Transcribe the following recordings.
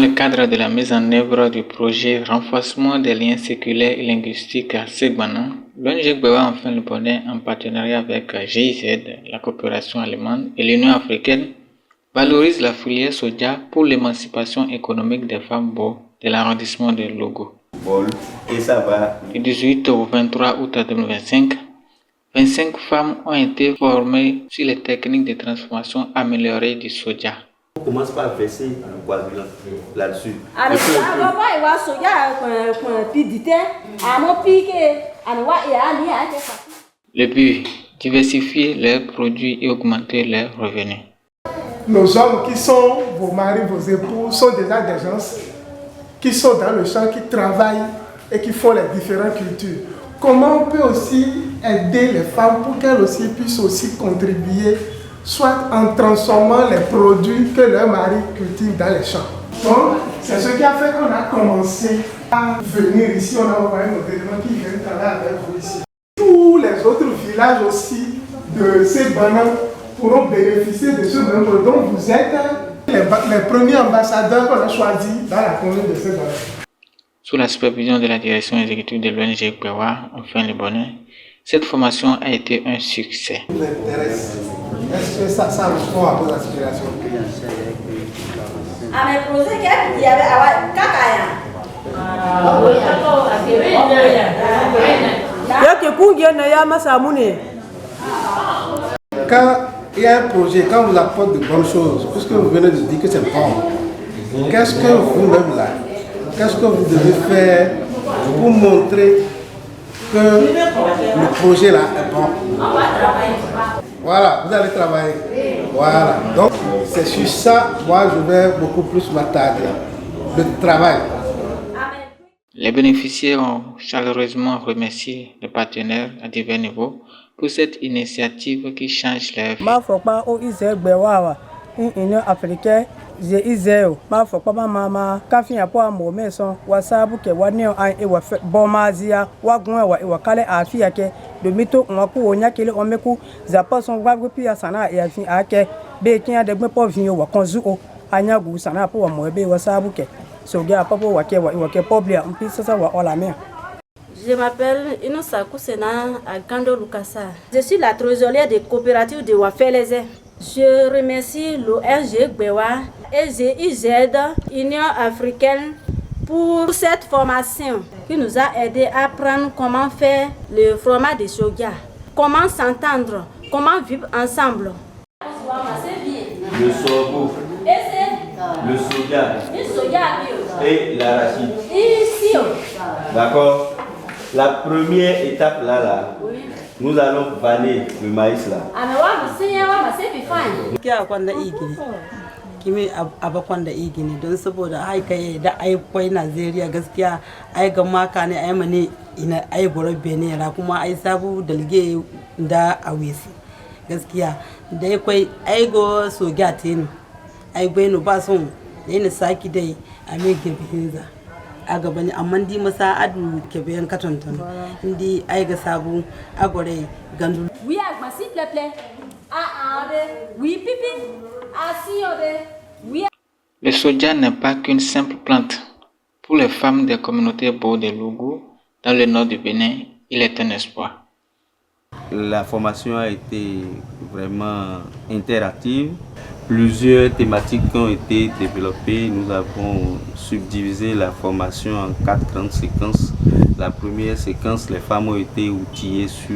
le cadre de la mise en œuvre du projet Renforcement des liens séculaires et linguistiques à Segbana, l'ONG Gbewa Enfin le Bonheur, en partenariat avec GIZ, la coopération allemande et l'Union africaine, valorise la filière soja pour l'émancipation économique des femmes Bo de l'arrondissement de Logo. Et ça va. Du 18 au 23 août 2025, 25 femmes ont été formées sur les techniques de transformation améliorée du soja. On commence par verser le coagulant là-dessus. Le but, diversifier leurs produits et augmenter leurs revenus. Nos hommes qui sont vos maris, vos époux, sont déjà des gens qui sont dans le champ, qui travaillent et qui font les différentes cultures. Comment on peut aussi aider les femmes pour qu'elles aussi puissent aussi contribuer, soit en transformant les produits que leurs maris cultivent dans les champs. Donc, c'est ce qui a fait qu'on a commencé à venir ici. On a envoyé nos éléments qui viennent travailler avec vous ici. Tous les autres villages aussi de ces bananes pourront bénéficier de ce même produit. Donc, vous êtes les premiers ambassadeurs qu'on a choisis dans la commune de ces bananes. Sous la supervision de la direction exécutive de l'ONG Gbewa Enfin le Bonheur, cette formation a été un succès. Est-ce que ça répond à vos aspirations? Quand il y a un projet, quand on vous apporte de bonnes choses, puisque vous venez de dire que c'est bon, qu'est-ce que vous-même là, qu'est-ce que vous devez faire pour montrer que le projet là est bon? Voilà, vous allez travailler. Voilà, donc c'est sur ça, moi je vais beaucoup plus m'attarder. Le travail. Les bénéficiaires ont chaleureusement remercié les partenaires à divers niveaux pour cette initiative qui change leur vie. Union africaine, Israël, ma foi pas mama, kafin ya kwa momeson, wasabu ke wane an e wa bomazia, wa gwen wa e wa kale afia ke, domito ngaku onya kele omeku, zapa son gwa gpi asana e afin ake, be kin de gbe po vin wa konzu o, anya gu sana po wa moebe wasabu ke. So ga papo wa ke poblia, on pisa sa wa ola mer. Je m'appelle Inosa Kousena à Gando Lukasa. Je suis la trésorière des coopératives de Wafeleze. Je remercie l'ONG Gbewa et GIZ, Union africaine, pour cette formation qui nous a aidé à apprendre comment faire le fromage de soja, comment s'entendre, comment vivre ensemble. Le sorgho, le soja et l'arachide. D'accord. La première étape là, nous allons vanner le maïs là. Kimi abakwan da igini don saboda haika da ai kwai Najeriya gaskiya ai ga maka ne ai mane ina ai gorobe ne ra kuma ai sabu dalge da awesi gaskiya da kwai ai go so gatin ai gweno ba son da ina saki dai a me girbihinza a gaba ne amma di masa adu ke bayan katonton ndi ai ga sabu agore gandu oui agma s'il te plaît oui pipi oui. Le soja n'est pas qu'une simple plante. Pour les femmes des communautés Bo de Logo, dans le nord du Bénin, il est un espoir. La formation a été vraiment interactive. Plusieurs thématiques ont été développées. Nous avons subdivisé la formation en 4 grandes séquences. La première séquence, les femmes ont été outillées sur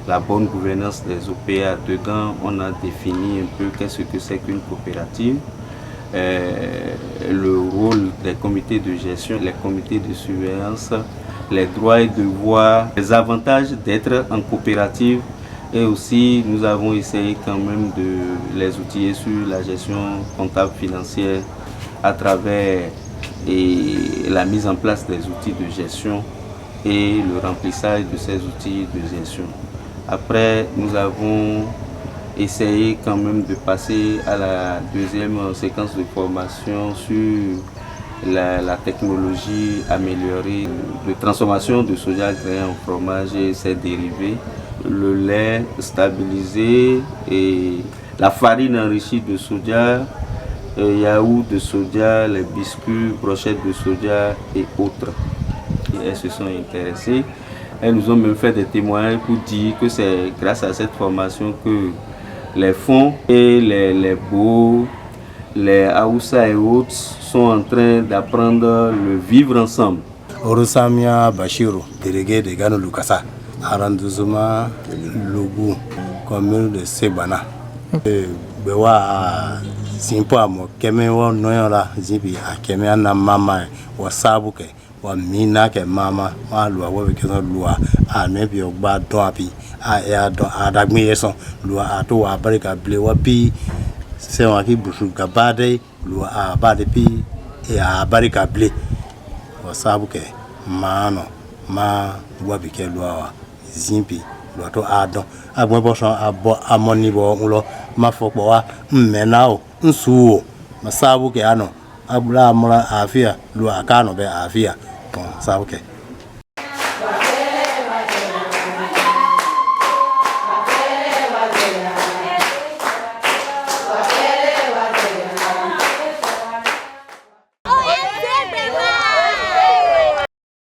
la bonne gouvernance des OPA. Dedans, on a défini un peu qu'est-ce que c'est qu'une coopérative, le rôle des comités de gestion, les comités de surveillance, les droits et devoirs, les avantages d'être en coopérative. Et aussi, nous avons essayé quand même de les outiller sur la gestion comptable financière à travers la mise en place des outils de gestion et le remplissage de ces outils de gestion. Après, nous avons essayé quand même de passer à la deuxième séquence de formation sur la technologie améliorée de transformation de soja grain en fromage et ses dérivés, le lait stabilisé et la farine enrichie de soja yaourt de soja, les biscuits, brochettes de soja et autres. Et elles se sont intéressées. Elles nous ont même fait des témoignages pour dire que c'est grâce à cette formation que les fonds et les beaux, les Aoussa et autres sont en train d'apprendre le vivre ensemble. Orusamia Bachiro, délégué de Gano Lukasa, arrondissement Lougou, commune de Sebana. Bewa simpo amo keme wo noyola zibi a keme ana mama wa sabu ke wa mina ke mama wa lua wo ke no lua a nebi ogba don api a e don adagmi yeso lua a to wa barika ble wa pi se wa ki busu gabade lua a bade pi e a barika ble wa sabu ke mano ma wa bi ke lua wa zimpi lua to adon agbon bo so abo amoni bo nlo ma fokpo wa mmenao nsuo masabu ke ano abula amura afia lua kano be afia bon sabu ke